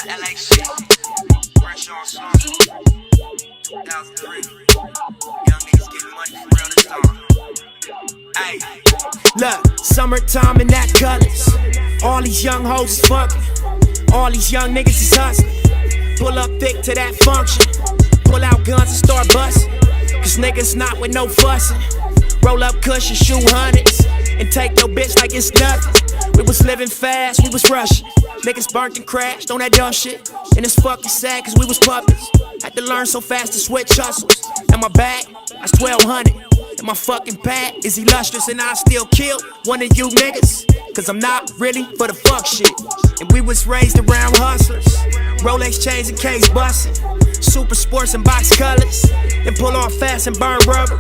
That LA shit. Fresh on song. 2003. Young niggas getting money for real this time. Ay. Look, summertime in that colors. All these young hoes is fucking. All these young niggas is hustling. Pull up thick to that function. Pull out guns and start busting. Cause niggas not with no fussing. Roll up cushion, shoot hundreds. And take your bitch like it's nothing. We was living fast, we was rushing. Niggas burnt and crashed on that dumb shit. And it's fucking sad cause we was puppies. Had to learn so fast to switch hustles. And my bag, that's 1200. And my fucking pad is illustrious. And I still kill one of you niggas. Cause I'm not really for the fuck shit. And we was raised around hustlers. Rolex chains and case bustin'. Super sports and box colors. Then pull off fast and burn rubber.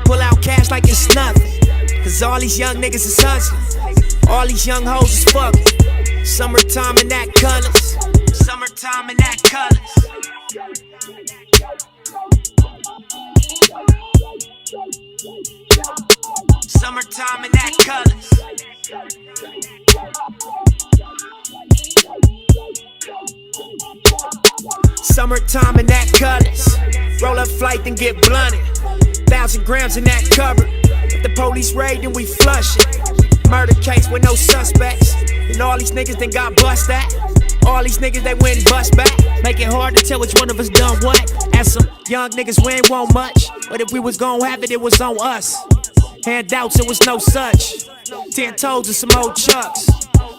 Pull out cash like it's nothing. Cause all these young niggas is hustling. All these young hoes is fucking. Summertime in that colors. Summertime in that colors. Summertime in that colors. Summertime in that colors. Roll up flight and get blunted. 1,000 grams in that cover. If the police raid, then we flush it. Murder case with no suspects. And all these niggas then got bust at. All these niggas they went and bust back. Make it hard to tell which one of us done what. As some young niggas, we ain't want much. But if we was gon' have it, it was on us. Handouts, it was no such. 10 toes and some old chucks.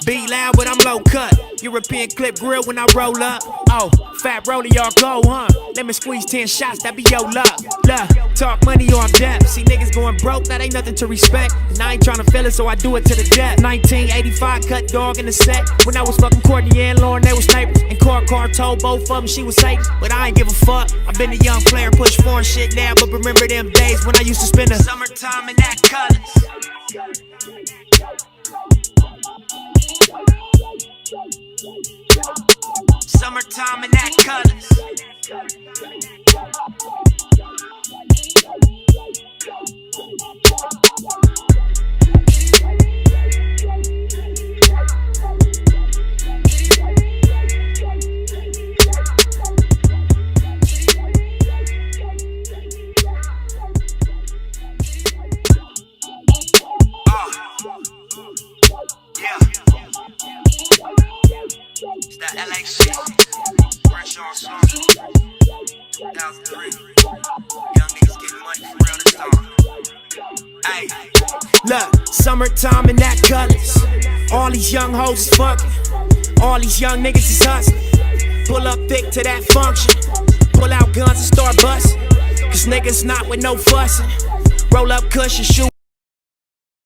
Be loud, but I'm low cut. European clip grill when I roll up. Oh, fat roller, y'all go, huh? Let me squeeze 10 shots, that be your luck. Look, talk money or I'm deaf. See niggas going broke, that ain't nothing to respect. And I ain't tryna feel it, so I do it to the death. 1985, cut dog in the set. When I was fucking Courtney and Lauren, they was neighbors. And Car told both of them she was hating. But I ain't give a fuck. I've been a young player, push foreign shit now. But remember them days when I used to spend the summertime in that colors. Summertime in that colors. It's that LA shit. Fresh on song. 2003. Young niggas getting money for real this time. Ay. Look, summertime in that colors. All these young hoes is fucking. All these young niggas is hustling. Pull up thick to that function. Pull out guns and start busting. Cause niggas not with no fussing. Roll up cushion, shoot.